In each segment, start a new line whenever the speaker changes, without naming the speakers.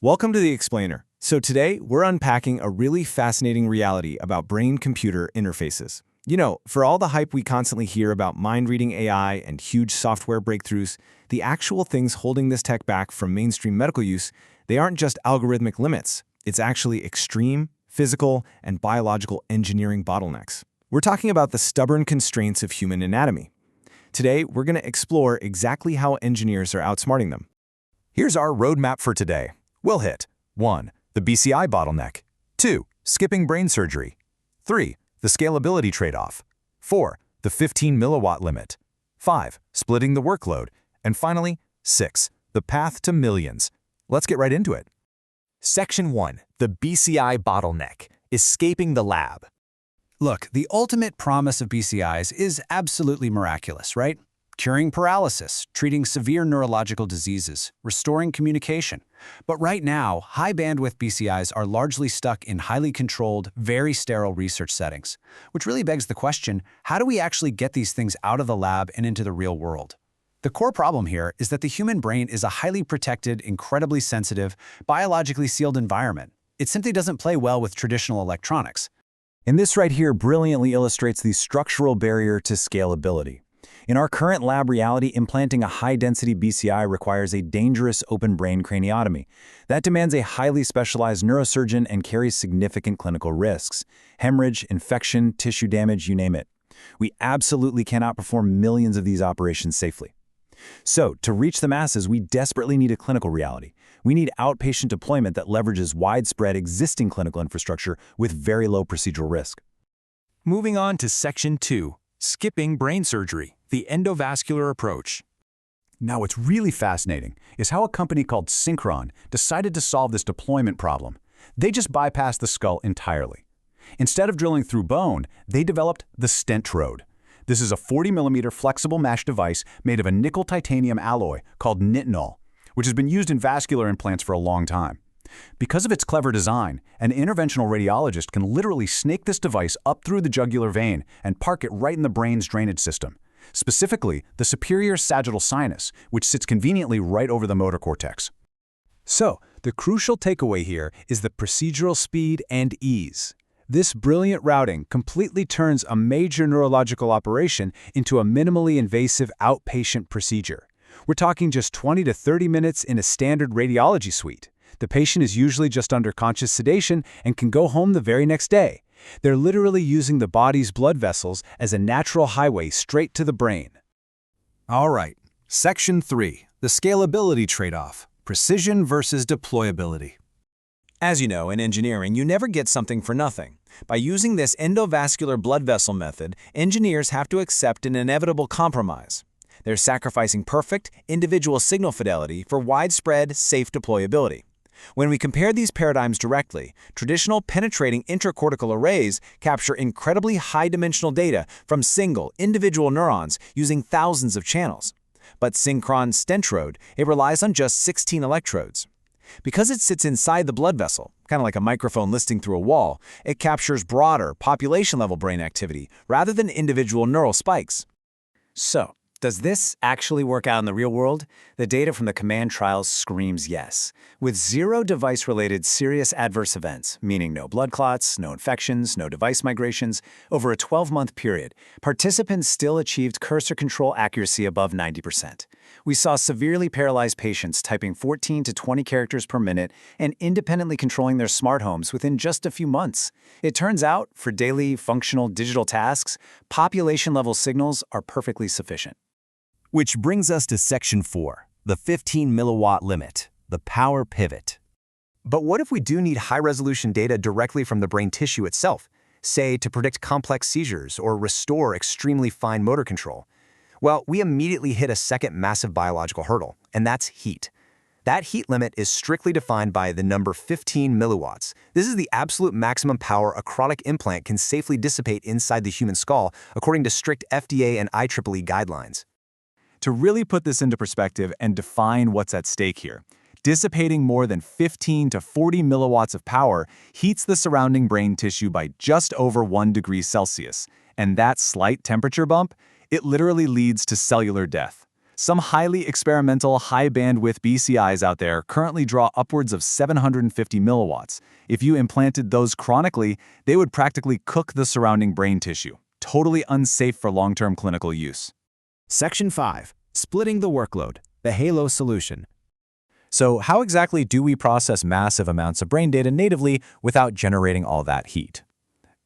Welcome to The Explainer. So today, we're unpacking a really fascinating reality about brain-computer interfaces. You know, for all the hype we constantly hear about mind-reading AI and huge software breakthroughs, the actual things holding this tech back from mainstream medical use, they aren't just algorithmic limits. It's actually extreme, physical, and biological engineering bottlenecks. We're talking about the stubborn constraints of human anatomy. Today, we're going to explore exactly how engineers are outsmarting them.
Here's our roadmap for today. We'll hit 1. The BCI bottleneck. 2. Skipping brain surgery. 3. The scalability trade-off. 4. The 15 milliwatt limit. 5. Splitting the workload. And finally, 6. The path to millions. Let's get right into it.
Section 1. The BCI bottleneck. Escaping the lab.
Look, the ultimate promise of BCIs is absolutely miraculous, right? Curing paralysis, treating severe neurological diseases, restoring communication. But right now, high-bandwidth BCIs are largely stuck in highly controlled, very sterile research settings, which really begs the question, how do we actually get these things out of the lab and into the real world? The core problem here is that the human brain is a highly protected, incredibly sensitive, biologically sealed environment. It simply doesn't play well with traditional electronics.
And this right here brilliantly illustrates the structural barrier to scalability. In our current lab reality, implanting a high-density BCI requires a dangerous open brain craniotomy. That demands a highly specialized neurosurgeon and carries significant clinical risks. Hemorrhage, infection, tissue damage, you name it. We absolutely cannot perform millions of these operations safely. So, to reach the masses, we desperately need a clinical reality. We need outpatient deployment that leverages widespread existing clinical infrastructure with very low procedural risk.
Moving on to Section 2. Skipping brain surgery. The endovascular approach.
Now, what's really fascinating is how a company called Synchron decided to solve this deployment problem. They just bypassed the skull entirely. Instead of drilling through bone, they developed the Stentrode. This is a 40mm flexible mesh device made of a nickel-titanium alloy called nitinol, which has been used in vascular implants for a long time. Because of its clever design, an interventional radiologist can literally snake this device up through the jugular vein and park it right in the brain's drainage system. Specifically, the superior sagittal sinus, which sits conveniently right over the motor cortex.
So, the crucial takeaway here is the procedural speed and ease. This brilliant routing completely turns a major neurological operation into a minimally invasive outpatient procedure. We're talking just 20 to 30 minutes in a standard radiology suite. The patient is usually just under conscious sedation and can go home the very next day. They're literally using the body's blood vessels as a natural highway straight to the brain.
All right, Section 3. The scalability trade-off. Precision versus deployability. As you know, in engineering, you never get something for nothing. By using this endovascular blood vessel method, engineers have to accept an inevitable compromise. They're sacrificing perfect, individual signal fidelity for widespread, safe deployability. When we compare these paradigms directly, traditional penetrating intracortical arrays capture incredibly high-dimensional data from single, individual neurons using thousands of channels. But Synchron's Stentrode, it relies on just 16 electrodes. Because it sits inside the blood vessel, kind of like a microphone listening through a wall, it captures broader, population-level brain activity rather than individual neural spikes.
So, does this actually work out in the real world? The data from the command trials screams yes. With 0 device-related serious adverse events, meaning no blood clots, no infections, no device migrations, over a 12-month period, participants still achieved cursor control accuracy above 90%. We saw severely paralyzed patients typing 14 to 20 characters per minute and independently controlling their smart homes within just a few months. It turns out, for daily, functional digital tasks, population-level signals are perfectly sufficient.
Which brings us to Section 4, the 15 milliwatt limit, the power pivot.
But what if we do need high-resolution data directly from the brain tissue itself, say to predict complex seizures or restore extremely fine motor control? Well, we immediately hit a second massive biological hurdle, and that's heat. That heat limit is strictly defined by the number 15 milliwatts. This is the absolute maximum power a chronic implant can safely dissipate inside the human skull, according to strict FDA and IEEE guidelines.
To really put this into perspective and define what's at stake here, dissipating more than 15 to 40 milliwatts of power heats the surrounding brain tissue by just over 1 degree Celsius. And that slight temperature bump, it literally leads to cellular death.
Some highly experimental, high-bandwidth BCIs out there currently draw upwards of 750 milliwatts. If you implanted those chronically, they would practically cook the surrounding brain tissue. Totally unsafe for long-term clinical use.
Section 5. Splitting the workload. The Halo solution. So how exactly do we process massive amounts of brain data natively without generating all that heat?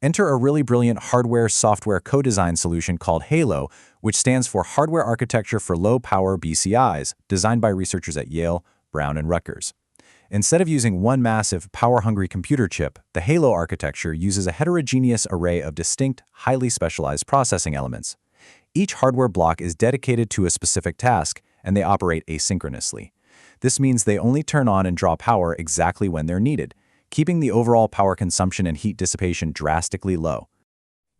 Enter a really brilliant hardware-software co-design solution called Halo, which stands for Hardware Architecture for Low-Power BCIs, designed by researchers at Yale, Brown, and Rutgers. Instead of using one massive, power-hungry computer chip, the Halo architecture uses a heterogeneous array of distinct, highly specialized processing elements. Each hardware block is dedicated to a specific task, and they operate asynchronously. This means they only turn on and draw power exactly when they're needed, keeping the overall power consumption and heat dissipation drastically low.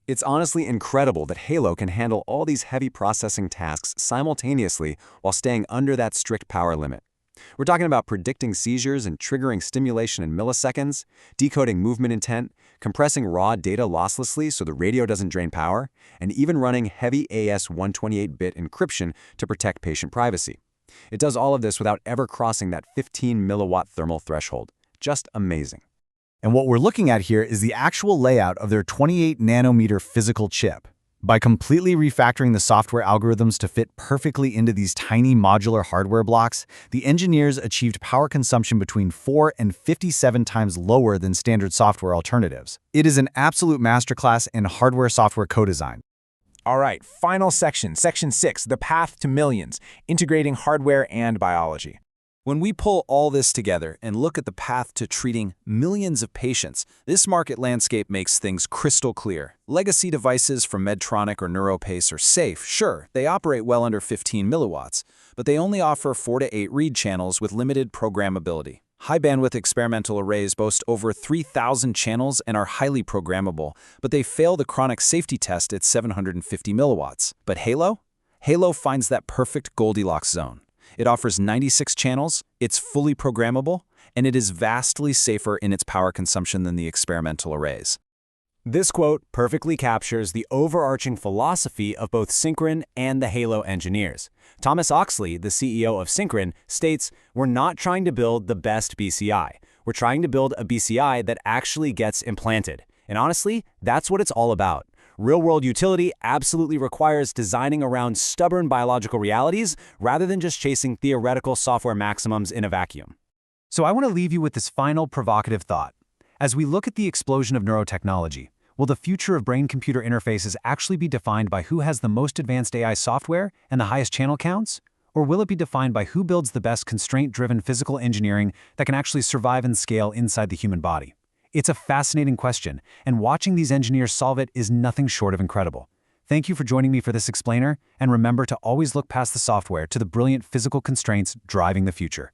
It's honestly incredible that Halo can handle all these heavy processing tasks simultaneously while staying under that strict power limit. We're talking about predicting seizures and triggering stimulation in milliseconds, decoding movement intent, compressing raw data losslessly so the radio doesn't drain power, and even running heavy AS128-bit encryption to protect patient privacy. It does all of this without ever crossing that 15 milliwatt thermal threshold. Just amazing.
And what we're looking at here is the actual layout of their 28 nanometer physical chip. By completely refactoring the software algorithms to fit perfectly into these tiny modular hardware blocks, the engineers achieved power consumption between 4 and 57 times lower than standard software alternatives. It is an absolute masterclass in hardware-software co-design.
All right, final section, Section 6, the path to millions, integrating hardware and biology. When we pull all this together and look at the path to treating millions of patients, this market landscape makes things crystal clear. Legacy devices from Medtronic or NeuroPace are safe, sure, they operate well under 15 milliwatts, but they only offer 4 to 8 read channels with limited programmability. High-bandwidth experimental arrays boast over 3,000 channels and are highly programmable, but they fail the chronic safety test at 750 milliwatts. But Halo? Halo finds that perfect Goldilocks zone. It offers 96 channels, it's fully programmable, and it is vastly safer in its power consumption than the experimental arrays.
This quote perfectly captures the overarching philosophy of both Synchron and the Halo engineers. Thomas Oxley, the CEO of Synchron, states, "We're not trying to build the best BCI. We're trying to build a BCI that actually gets implanted." And honestly, that's what it's all about. Real-world utility absolutely requires designing around stubborn biological realities rather than just chasing theoretical software maximums in a vacuum.
So I want to leave you with this final provocative thought. As we look at the explosion of neurotechnology, will the future of brain-computer interfaces actually be defined by who has the most advanced AI software and the highest channel counts? Or will it be defined by who builds the best constraint-driven physical engineering that can actually survive and scale inside the human body? It's a fascinating question, and watching these engineers solve it is nothing short of incredible. Thank you for joining me for this explainer, and remember to always look past the software to the brilliant physical constraints driving the future.